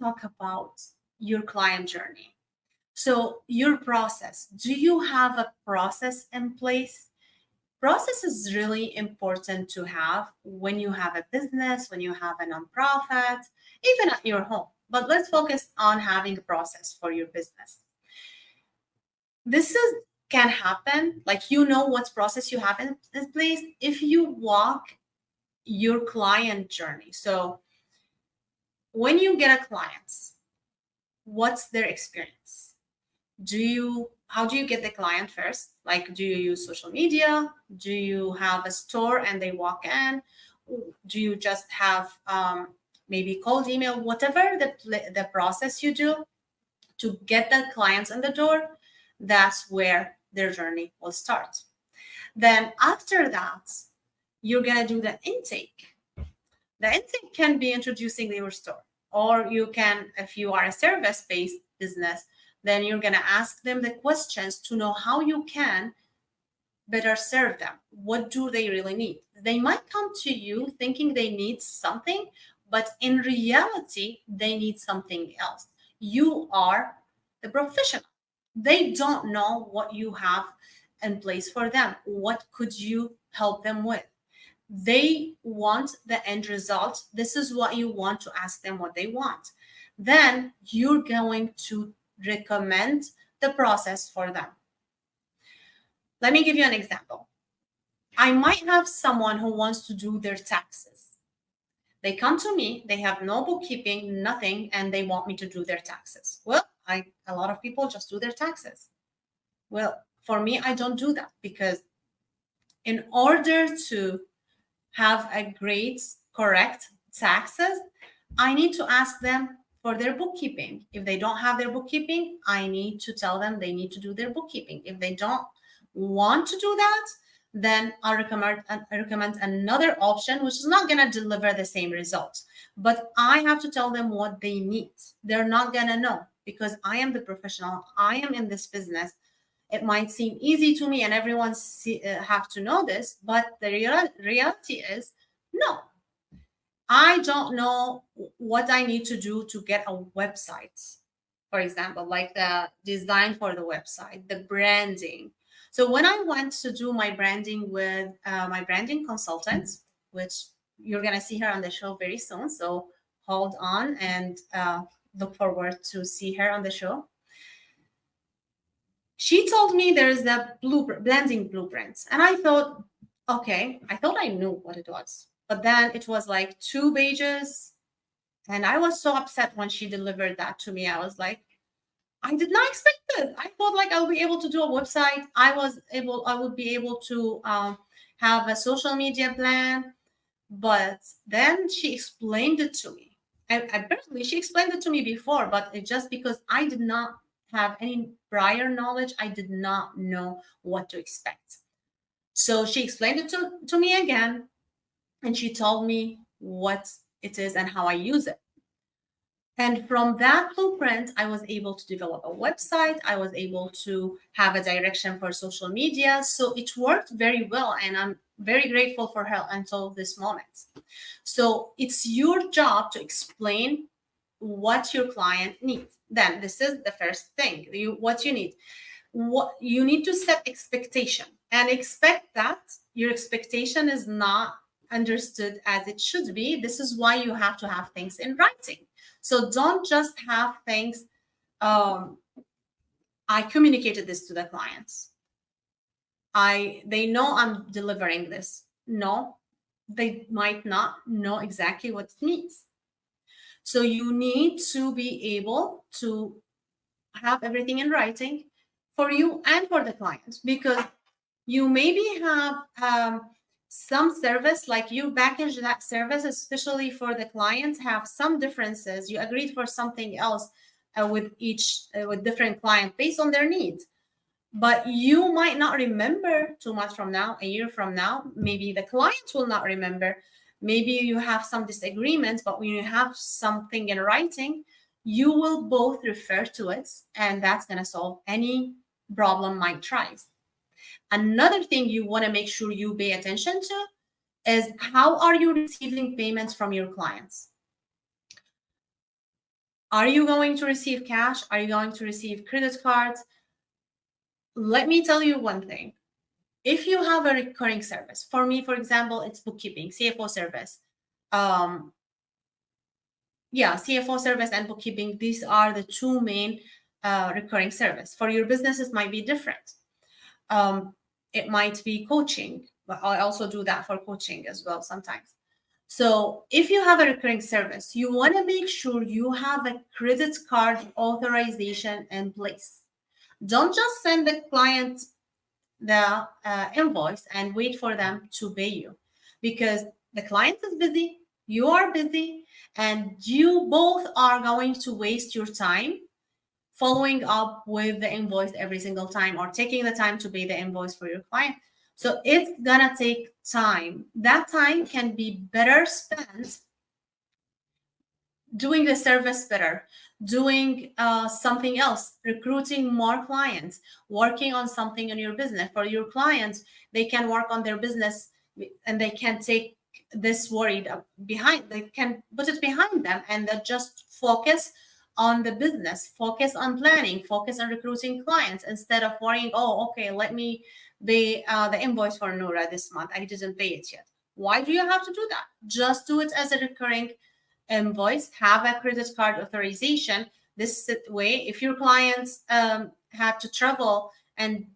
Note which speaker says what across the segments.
Speaker 1: talk about your client journey. So your process, do you have a process in place? Process is really important to have when you have a business, when you have a nonprofit, even at your home. But let's focus on having a process for your business. This is can happen, like what process you have in place if you walk your client journey. So when you get a client, what's their experience? How do you get the client first? Like, do you use social media? Do you have a store and they walk in? Do you just have maybe cold email? Whatever the process you do to get the clients in the door, that's where their journey will start. Then after that, you're gonna do the intake. The intake can be introducing your store, or you can, if you are a service-based business, then you're going to ask them the questions to know how you can better serve them. What do they really need? They might come to you thinking they need something, but in reality, they need something else. You are the professional. They don't know what you have in place for them. What could you help them with? They want the end result. This is what you want to ask them what they want. Then you're going to recommend the process for them. Let me give you an example. I might have someone who wants to do their taxes. They come to me, they have no bookkeeping, nothing, and they want me to do their taxes. Well, a lot of people just do their taxes. Well, for me, I don't do that, because in order to have a great, correct taxes, I need to ask them for their bookkeeping. If they don't have their bookkeeping, I need to tell them they need to do their bookkeeping. If they don't want to do that, then I recommend another option, which is not going to deliver the same results. But I have to tell them what they need. They're not going to know, because I am the professional. I am in this business. It might seem easy to me and everyone have to know this, but the reality is no. I don't know what I need to do to get a website, for example, like the design for the website, the branding. So when I went to do my branding with my branding consultant, which you're going to see her on the show very soon, so hold on and look forward to see her on the show. She told me there's a blending blueprint. And I thought, okay, I thought I knew what it was. But then it was like 2 pages. And I was so upset when she delivered that to me. I was like, I did not expect this. I thought like I'll be able to do a website. I would be able to have a social media plan. But then she explained it to me. Apparently she explained it to me before, but it just because I did not have any prior knowledge, I did not know what to expect. So she explained it to me again, and she told me what it is and how I use it. And from that blueprint, I was able to develop a website. I was able to have a direction for social media. So it worked very well, and I'm very grateful for her until this moment. So it's your job to explain what your client needs. Then this is the first thing, what you need. What you need to set expectation, and expect that your expectation is not understood as it should be. This is why you have to have things in writing. So don't just have things, I communicated this to the clients. They know I'm delivering this. No, they might not know exactly what it means. So you need to be able to have everything in writing for you and for the client, because you maybe have some service, like you package that service, especially for the clients, have some differences. You agreed for something else with different client based on their needs. But you might not remember 2 months from now, a year from now. Maybe the client will not remember. Maybe you have some disagreements, but when you have something in writing, you will both refer to it, and that's going to solve any problem might rise. Another thing you want to make sure you pay attention to is how are you receiving payments from your clients? Are you going to receive cash? Are you going to receive credit cards? Let me tell you one thing. If you have a recurring service, for me, for example, it's bookkeeping, CFO service. Yeah, CFO service and bookkeeping, these are the two main recurring service. For your business, it might be different. It might be coaching, but I also do that for coaching as well sometimes. So if you have a recurring service, you want to make sure you have a credit card authorization in place. Don't just send the client the invoice and wait for them to pay you, because the client is busy, you are busy, and you both are going to waste your time following up with the invoice every single time or taking the time to pay the invoice for your client. So it's gonna take time. That time can be better spent doing the service better, doing something else, recruiting more clients, working on something in your business. For your clients, they can work on their business and they can take this worried behind, they can put it behind them and they just focus on the business, focus on planning, focus on recruiting clients instead of worrying, oh, okay, let me pay the invoice for Noura this month. I didn't pay it yet. Why do you have to do that? Just do it as a recurring invoice, have a credit card authorization. This way, if your clients had to travel and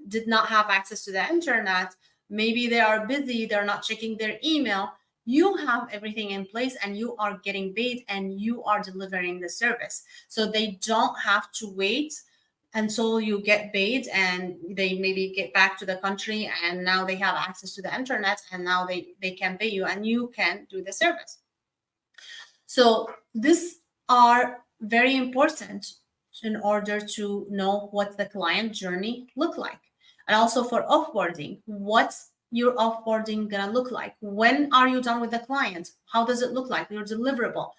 Speaker 1: did not have access to the internet, maybe they are busy, they're not checking their email, you have everything in place and you are getting paid and you are delivering the service. So they don't have to wait until you get paid and they maybe get back to the country and now they have access to the internet and now they can pay you and you can do the service. So these are very important in order to know what the client journey look like. And also for offboarding, what's your offboarding gonna look like? When are you done with the client? How does it look like? Your deliverable,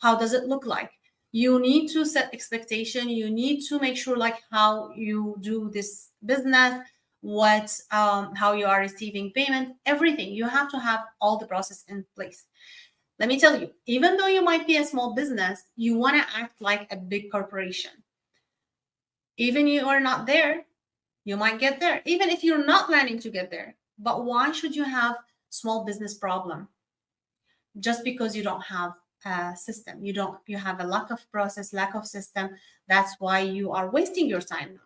Speaker 1: how does it look like? You need to set expectation. You need to make sure like how you do this business, what how you are receiving payment, everything. You have to have all the process in place. Let me tell you, even though you might be a small business, you want to act like a big corporation. Even you are not there, you might get there, even if you're not planning to get there. But why should you have small business problem? Just because you don't have a system, you have a lack of process, lack of system. That's why you are wasting your time now.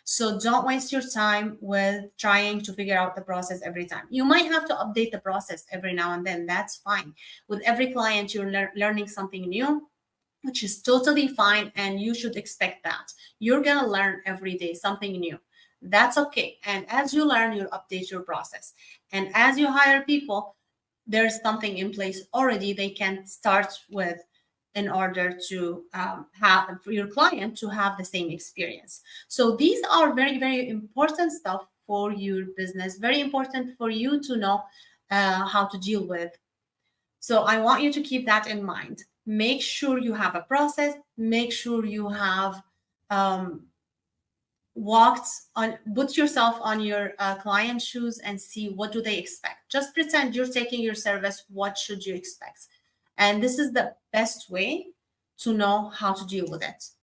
Speaker 1: So don't waste your time with trying to figure out the process every time. You might have to update the process every now and then. That's fine. With every client, you're learning something new, which is totally fine. And you should expect that. You're going to learn every day something new. That's okay. And as you learn, you'll update your process. And as you hire people, there's something in place already they can start with in order to have for your client to have the same experience. So these are very, very important stuff for your business, very important for you to know how to deal with. So I want you to keep that in mind. Make sure you have a process, make sure you have put yourself on your client shoes and see what do they expect. Just pretend you're taking your service. What should you expect? And this is the best way to know how to deal with it.